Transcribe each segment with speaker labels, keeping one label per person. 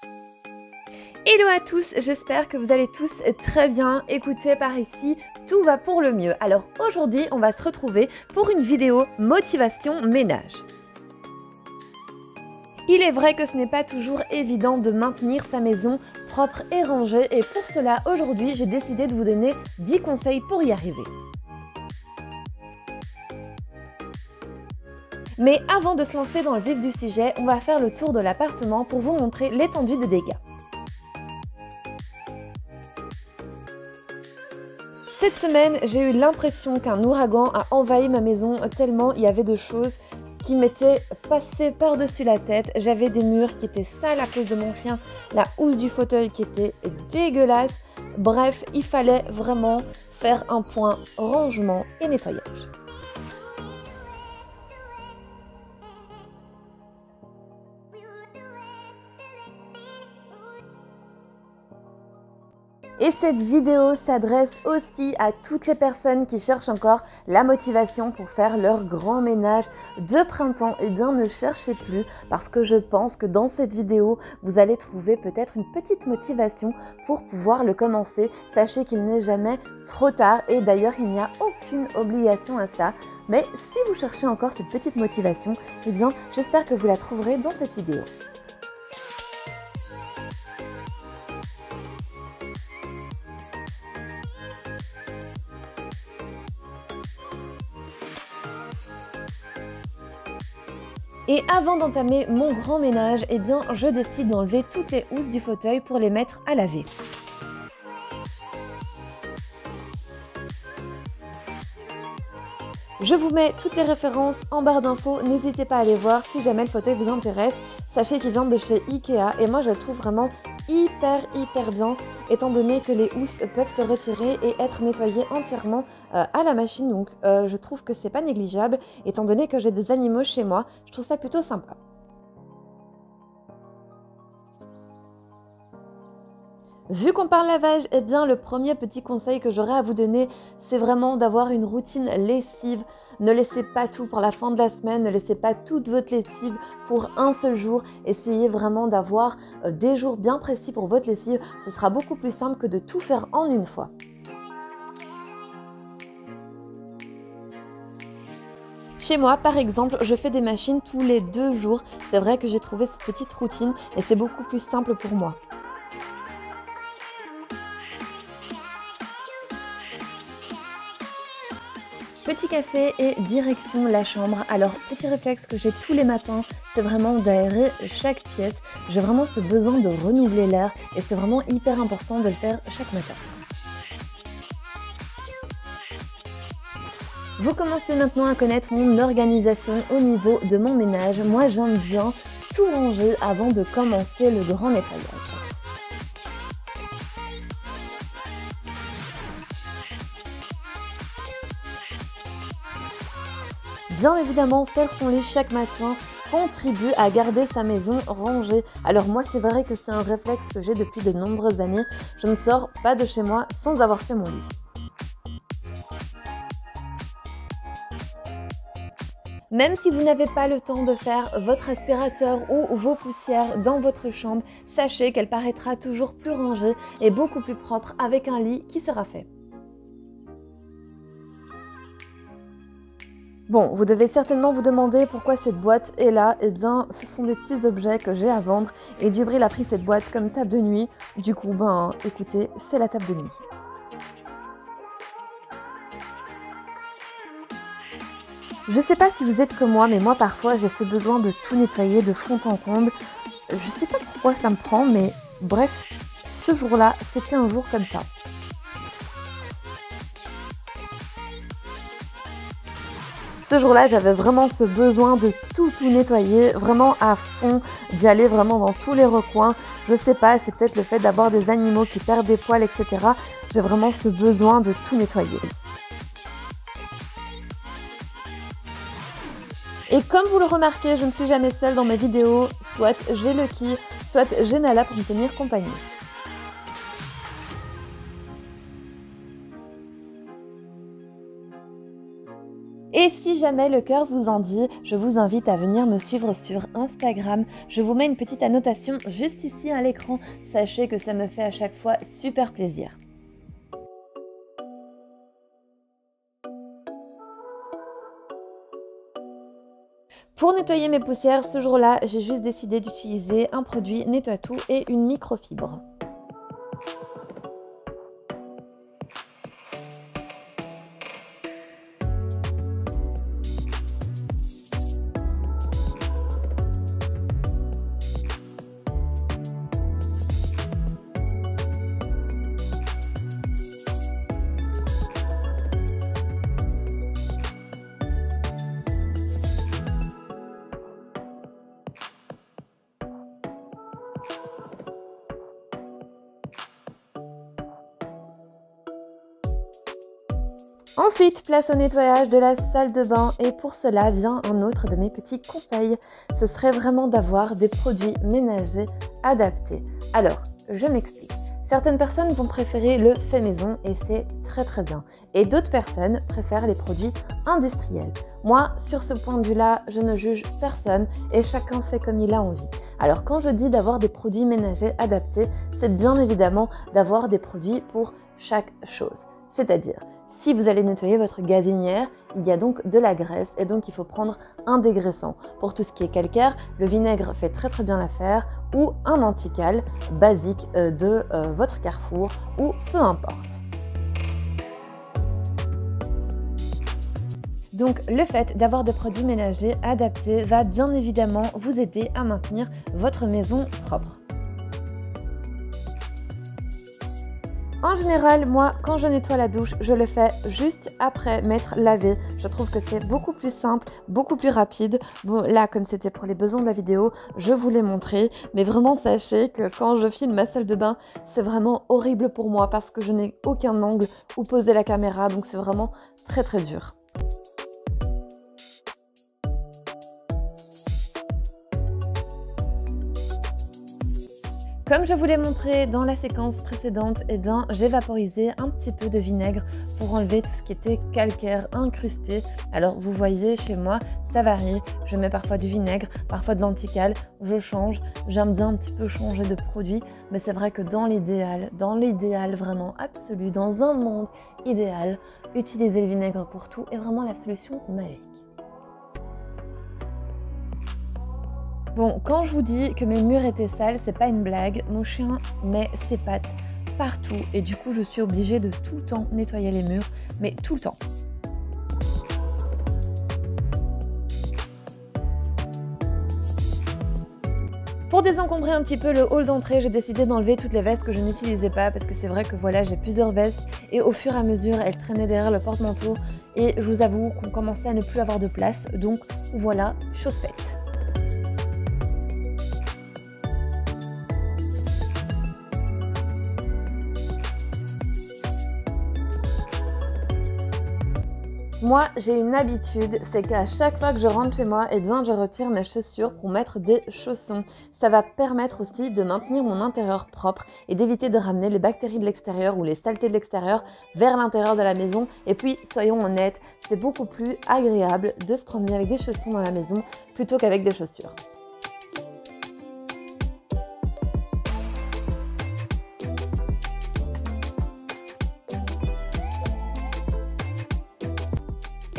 Speaker 1: Hello à tous, j'espère que vous allez tous très bien. Écoutez, par ici, tout va pour le mieux. Alors aujourd'hui, on va se retrouver pour une vidéo motivation ménage. Il est vrai que ce n'est pas toujours évident de maintenir sa maison propre et rangée et pour cela, aujourd'hui, j'ai décidé de vous donner 10 conseils pour y arriver. Mais avant de se lancer dans le vif du sujet, on va faire le tour de l'appartement pour vous montrer l'étendue des dégâts. Cette semaine, j'ai eu l'impression qu'un ouragan a envahi ma maison tellement il y avait de choses qui m'étaient passées par-dessus la tête. J'avais des murs qui étaient sales à cause de mon chien, la housse du fauteuil qui était dégueulasse. Bref, il fallait vraiment faire un point rangement et nettoyage. Et cette vidéo s'adresse aussi à toutes les personnes qui cherchent encore la motivation pour faire leur grand ménage de printemps. Et bien ne cherchez plus parce que je pense que dans cette vidéo, vous allez trouver peut-être une petite motivation pour pouvoir le commencer. Sachez qu'il n'est jamais trop tard et d'ailleurs il n'y a aucune obligation à ça. Mais si vous cherchez encore cette petite motivation, eh bien j'espère que vous la trouverez dans cette vidéo. Et avant d'entamer mon grand ménage, eh bien, je décide d'enlever toutes les housses du fauteuil pour les mettre à laver. Je vous mets toutes les références en barre d'infos, n'hésitez pas à aller voir si jamais le fauteuil vous intéresse. Sachez qu'il vient de chez Ikea et moi je le trouve vraiment hyper bien étant donné que les housses peuvent se retirer et être nettoyées entièrement à la machine. Donc je trouve que c'est pas négligeable étant donné que j'ai des animaux chez moi, je trouve ça plutôt sympa. Vu qu'on parle lavage, eh bien le premier petit conseil que j'aurais à vous donner, c'est vraiment d'avoir une routine lessive. Ne laissez pas tout pour la fin de la semaine, ne laissez pas toute votre lessive pour un seul jour. Essayez vraiment d'avoir des jours bien précis pour votre lessive. Ce sera beaucoup plus simple que de tout faire en une fois. Chez moi, par exemple, je fais des machines tous les 2 jours. C'est vrai que j'ai trouvé cette petite routine et c'est beaucoup plus simple pour moi. Petit café et direction la chambre. Alors, petit réflexe que j'ai tous les matins, c'est vraiment d'aérer chaque pièce. J'ai vraiment ce besoin de renouveler l'air et c'est vraiment hyper important de le faire chaque matin. Vous commencez maintenant à connaître mon organisation au niveau de mon ménage. Moi, j'aime bien tout ranger avant de commencer le grand nettoyage. Bien évidemment, faire son lit chaque matin contribue à garder sa maison rangée. Alors moi, c'est vrai que c'est un réflexe que j'ai depuis de nombreuses années. Je ne sors pas de chez moi sans avoir fait mon lit. Même si vous n'avez pas le temps de faire votre aspirateur ou vos poussières dans votre chambre, sachez qu'elle paraîtra toujours plus rangée et beaucoup plus propre avec un lit qui sera fait. Bon, vous devez certainement vous demander pourquoi cette boîte est là. Eh bien, ce sont des petits objets que j'ai à vendre et Djibril a pris cette boîte comme table de nuit. Du coup, écoutez, c'est la table de nuit. Je sais pas si vous êtes comme moi, mais moi parfois j'ai ce besoin de tout nettoyer de fond en comble. Je sais pas pourquoi ça me prend, mais bref, ce jour-là, c'était un jour comme ça. Ce jour-là, j'avais vraiment ce besoin de tout nettoyer, vraiment à fond, d'y aller vraiment dans tous les recoins. Je sais pas, c'est peut-être le fait d'avoir des animaux qui perdent des poils, etc. J'ai vraiment ce besoin de tout nettoyer. Et comme vous le remarquez, je ne suis jamais seule dans mes vidéos, soit j'ai Lucky, soit j'ai Nala pour me tenir compagnie. Et si jamais le cœur vous en dit, je vous invite à venir me suivre sur Instagram. Je vous mets une petite annotation juste ici à l'écran. Sachez que ça me fait à chaque fois super plaisir. Pour nettoyer mes poussières, ce jour-là, j'ai juste décidé d'utiliser un produit nettoie-tout et une microfibre. Ensuite, place au nettoyage de la salle de bain et pour cela vient un autre de mes petits conseils. Ce serait vraiment d'avoir des produits ménagers adaptés. Alors, je m'explique. Certaines personnes vont préférer le fait maison et c'est très bien. Et d'autres personnes préfèrent les produits industriels. Moi, sur ce point de vue-là, je ne juge personne et chacun fait comme il a envie. Alors quand je dis d'avoir des produits ménagers adaptés, c'est bien évidemment d'avoir des produits pour chaque chose. C'est-à-dire, si vous allez nettoyer votre gazinière, il y a donc de la graisse et donc il faut prendre un dégraissant. Pour tout ce qui est calcaire, le vinaigre fait très bien l'affaire ou un antical basique de votre Carrefour ou peu importe. Donc le fait d'avoir des produits ménagers adaptés va bien évidemment vous aider à maintenir votre maison propre. En général, moi, quand je nettoie la douche, je le fais juste après m'être lavé. Je trouve que c'est beaucoup plus simple, beaucoup plus rapide. Bon, là, comme c'était pour les besoins de la vidéo, je vous l'ai montré. Mais vraiment, sachez que quand je filme ma salle de bain, c'est vraiment horrible pour moi parce que je n'ai aucun angle où poser la caméra. Donc, c'est vraiment très dur. Comme je vous l'ai montré dans la séquence précédente, eh bien, j'ai vaporisé un petit peu de vinaigre pour enlever tout ce qui était calcaire incrusté. Alors vous voyez, chez moi, ça varie. Je mets parfois du vinaigre, parfois de l'antical, je change. J'aime bien un petit peu changer de produit, mais c'est vrai que dans l'idéal vraiment absolu, dans un monde idéal, utiliser le vinaigre pour tout est vraiment la solution magique. Bon, quand je vous dis que mes murs étaient sales, c'est pas une blague. Mon chien met ses pattes partout et du coup, je suis obligée de tout le temps nettoyer les murs, mais tout le temps. Pour désencombrer un petit peu le hall d'entrée, j'ai décidé d'enlever toutes les vestes que je n'utilisais pas parce que c'est vrai que voilà, j'ai plusieurs vestes et au fur et à mesure, elles traînaient derrière le porte-manteau et je vous avoue qu'on commençait à ne plus avoir de place. Donc voilà, chose faite. Moi, j'ai une habitude, c'est qu'à chaque fois que je rentre chez moi, eh bien, je retire mes chaussures pour mettre des chaussons. Ça va permettre aussi de maintenir mon intérieur propre et d'éviter de ramener les bactéries de l'extérieur ou les saletés de l'extérieur vers l'intérieur de la maison. Et puis, soyons honnêtes, c'est beaucoup plus agréable de se promener avec des chaussons dans la maison plutôt qu'avec des chaussures.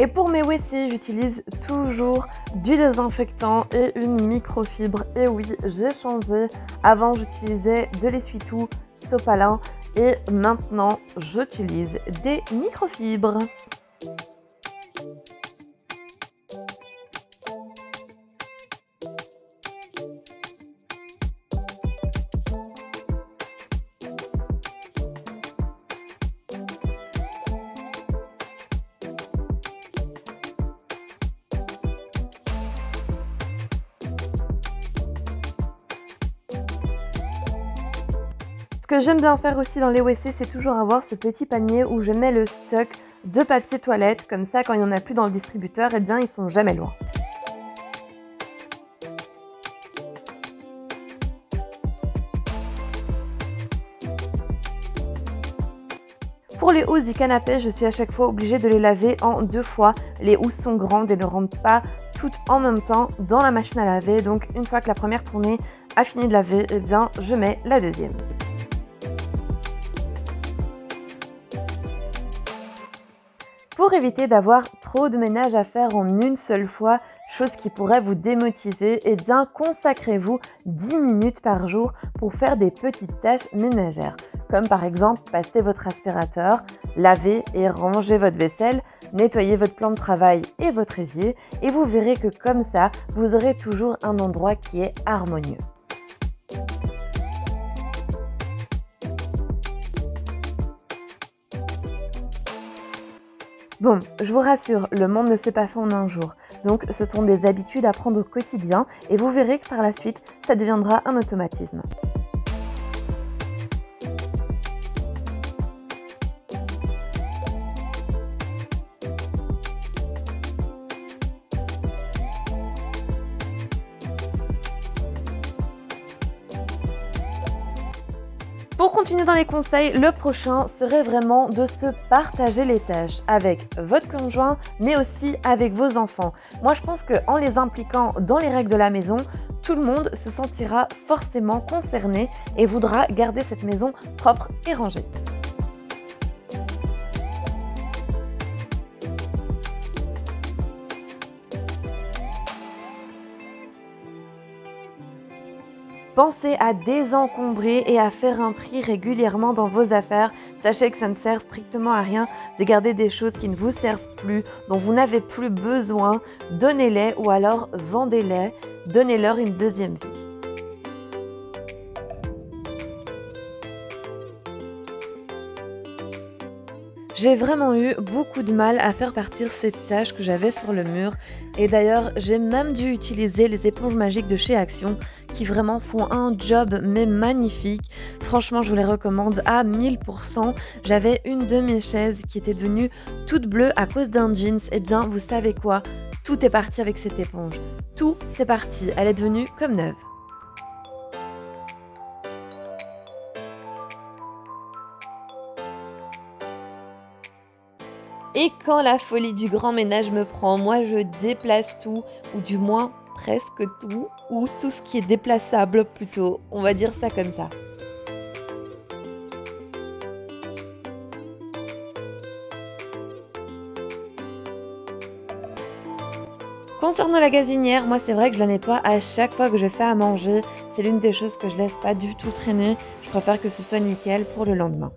Speaker 1: Et pour mes WC, j'utilise toujours du désinfectant et une microfibre. Et oui, j'ai changé. Avant, j'utilisais de l'essuie-tout sopalin et maintenant, j'utilise des microfibres. Ce que j'aime bien faire aussi dans les WC, c'est toujours avoir ce petit panier où je mets le stock de papier toilette. Comme ça, quand il n'y en a plus dans le distributeur, eh bien, ils sont jamais loin. Pour les housses du canapé, je suis à chaque fois obligée de les laver en 2 fois. Les housses sont grandes et ne rentrent pas toutes en même temps dans la machine à laver. Donc une fois que la première tournée a fini de laver, eh bien je mets la deuxième. Pour éviter d'avoir trop de ménage à faire en une seule fois, chose qui pourrait vous démotiver, eh bien consacrez-vous 10 minutes par jour pour faire des petites tâches ménagères, comme par exemple passer votre aspirateur, laver et ranger votre vaisselle, nettoyer votre plan de travail et votre évier, et vous verrez que comme ça, vous aurez toujours un endroit qui est harmonieux. Bon, je vous rassure, le monde ne s'est pas fait en un jour. Donc ce sont des habitudes à prendre au quotidien et vous verrez que par la suite, ça deviendra un automatisme. Pour continuer dans les conseils, le prochain serait vraiment de se partager les tâches avec votre conjoint, mais aussi avec vos enfants. Moi, je pense qu'en les impliquant dans les règles de la maison, tout le monde se sentira forcément concerné et voudra garder cette maison propre et rangée. Pensez à désencombrer et à faire un tri régulièrement dans vos affaires. Sachez que ça ne sert strictement à rien de garder des choses qui ne vous servent plus, dont vous n'avez plus besoin. Donnez-les ou alors vendez-les. Donnez-leur une deuxième vie. J'ai vraiment eu beaucoup de mal à faire partir ces tâches que j'avais sur le mur et d'ailleurs j'ai même dû utiliser les éponges magiques de chez Action qui vraiment font un job mais magnifique. Franchement je vous les recommande à 1000%. J'avais une de mes chaises qui était devenue toute bleue à cause d'un jeans. Et bien vous savez quoi? Tout est parti avec cette éponge. Tout est parti. Elle est devenue comme neuve. Et quand la folie du grand ménage me prend, moi je déplace tout, ou du moins presque tout, ou tout ce qui est déplaçable plutôt, on va dire ça comme ça. Concernant la gazinière, moi c'est vrai que je la nettoie à chaque fois que je fais à manger. C'est l'une des choses que je laisse pas du tout traîner. Je préfère que ce soit nickel pour le lendemain.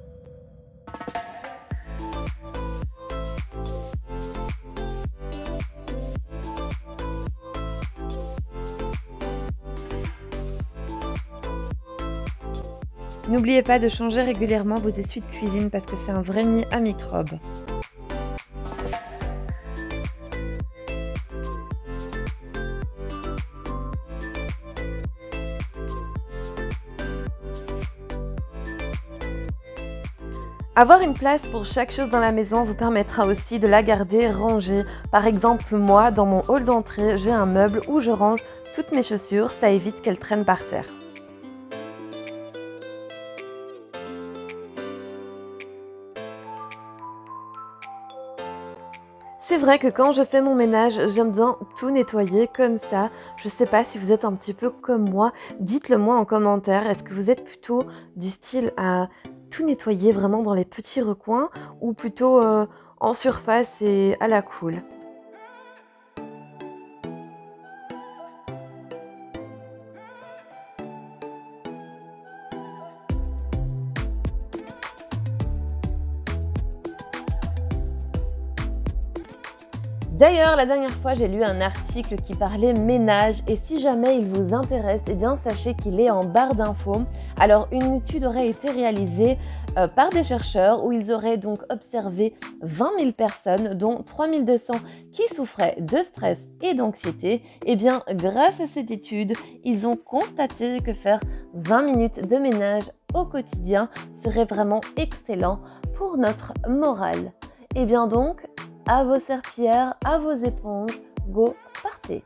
Speaker 1: N'oubliez pas de changer régulièrement vos essuies de cuisine parce que c'est un vrai nid à microbes. Avoir une place pour chaque chose dans la maison vous permettra aussi de la garder rangée. Par exemple, moi, dans mon hall d'entrée, j'ai un meuble où je range toutes mes chaussures, ça évite qu'elles traînent par terre. C'est vrai que quand je fais mon ménage, j'aime bien tout nettoyer comme ça. Je sais pas si vous êtes un petit peu comme moi. Dites-le moi en commentaire. Est-ce que vous êtes plutôt du style à tout nettoyer vraiment dans les petits recoins ou plutôt en surface et à la cool? D'ailleurs, la dernière fois, j'ai lu un article qui parlait ménage et si jamais il vous intéresse, eh bien sachez qu'il est en barre d'infos. Alors, une étude aurait été réalisée par des chercheurs où ils auraient donc observé 20 000 personnes, dont 3 200 qui souffraient de stress et d'anxiété. Eh bien, grâce à cette étude, ils ont constaté que faire 20 minutes de ménage au quotidien serait vraiment excellent pour notre morale. Et bien donc, à vos serpillères, à vos éponges, go, partez!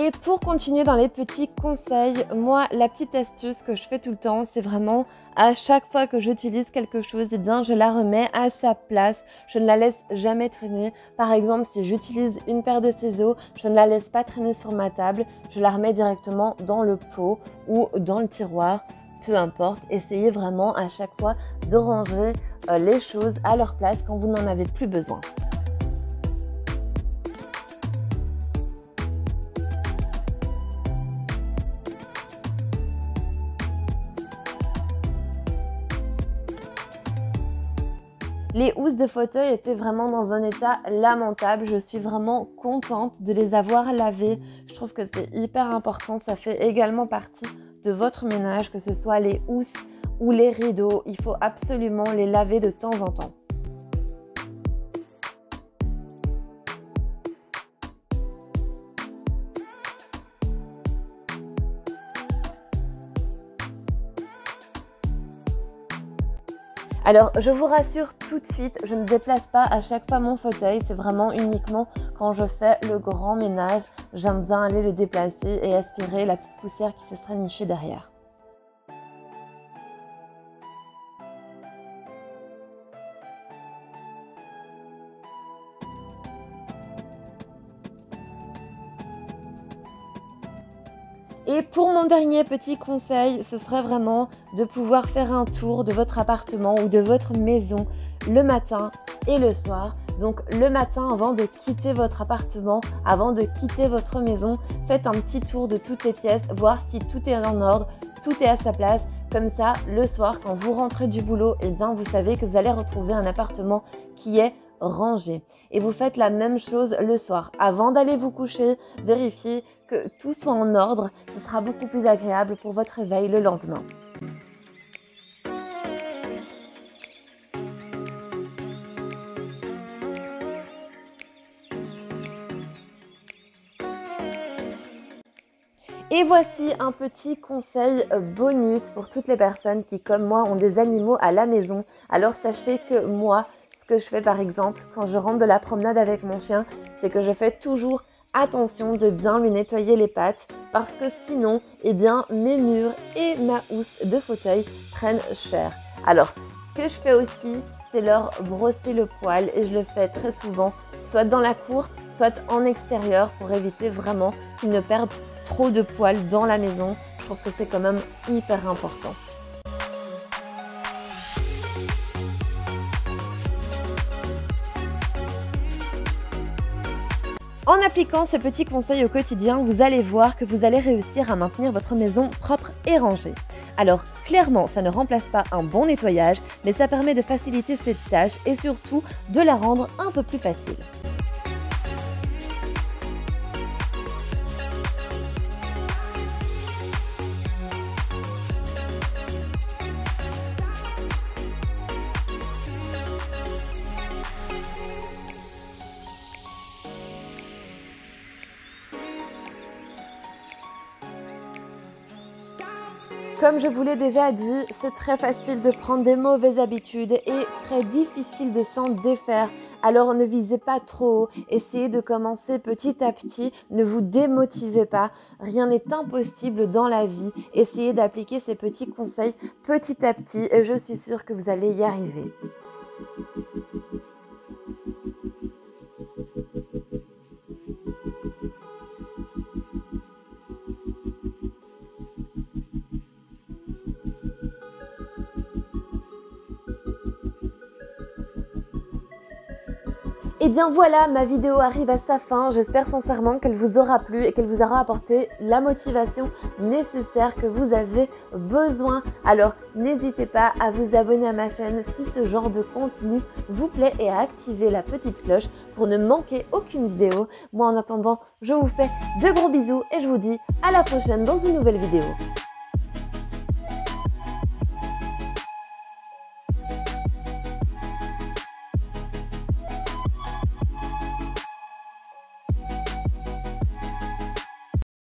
Speaker 1: Et pour continuer dans les petits conseils, moi, la petite astuce que je fais tout le temps, c'est vraiment à chaque fois que j'utilise quelque chose, eh bien, je la remets à sa place. Je ne la laisse jamais traîner. Par exemple, si j'utilise une paire de ciseaux, je ne la laisse pas traîner sur ma table. Je la remets directement dans le pot ou dans le tiroir, peu importe. Essayez vraiment à chaque fois de ranger les choses à leur place quand vous n'en avez plus besoin. Les housses de fauteuil étaient vraiment dans un état lamentable. Je suis vraiment contente de les avoir lavées. Je trouve que c'est hyper important. Ça fait également partie de votre ménage, que ce soit les housses ou les rideaux. Il faut absolument les laver de temps en temps. Alors, je vous rassure tout de suite, je ne déplace pas à chaque fois mon fauteuil, c'est vraiment uniquement quand je fais le grand ménage. J'aime bien aller le déplacer et aspirer la petite poussière qui se serait nichée derrière. Et pour mon dernier petit conseil, ce serait vraiment de pouvoir faire un tour de votre appartement ou de votre maison le matin et le soir. Donc le matin, avant de quitter votre appartement, avant de quitter votre maison, faites un petit tour de toutes les pièces, voir si tout est en ordre, tout est à sa place. Comme ça, le soir, quand vous rentrez du boulot, eh bien, vous savez que vous allez retrouver un appartement qui est rangé. Et vous faites la même chose le soir. Avant d'aller vous coucher, vérifiez que tout soit en ordre. Ce sera beaucoup plus agréable pour votre réveil le lendemain. Et voici un petit conseil bonus pour toutes les personnes qui, comme moi, ont des animaux à la maison. Alors sachez que moi, ce que je fais par exemple quand je rentre de la promenade avec mon chien, c'est que je fais toujours attention de bien lui nettoyer les pattes parce que sinon, eh bien, mes murs et ma housse de fauteuil prennent cher. Alors, ce que je fais aussi, c'est leur brosser le poil et je le fais très souvent, soit dans la cour, soit en extérieur pour éviter vraiment qu'ils ne perdent trop de poils dans la maison. Je trouve que c'est quand même hyper important. En appliquant ces petits conseils au quotidien, vous allez voir que vous allez réussir à maintenir votre maison propre et rangée. Alors, clairement, ça ne remplace pas un bon nettoyage, mais ça permet de faciliter cette tâche et surtout de la rendre un peu plus facile. Comme je vous l'ai déjà dit, c'est très facile de prendre des mauvaises habitudes et très difficile de s'en défaire. Alors ne visez pas trop haut, essayez de commencer petit à petit, ne vous démotivez pas, rien n'est impossible dans la vie. Essayez d'appliquer ces petits conseils petit à petit et je suis sûre que vous allez y arriver. Et bien voilà, ma vidéo arrive à sa fin. J'espère sincèrement qu'elle vous aura plu et qu'elle vous aura apporté la motivation nécessaire que vous avez besoin. Alors n'hésitez pas à vous abonner à ma chaîne si ce genre de contenu vous plaît et à activer la petite cloche pour ne manquer aucune vidéo. Moi en attendant, je vous fais de gros bisous et je vous dis à la prochaine dans une nouvelle vidéo.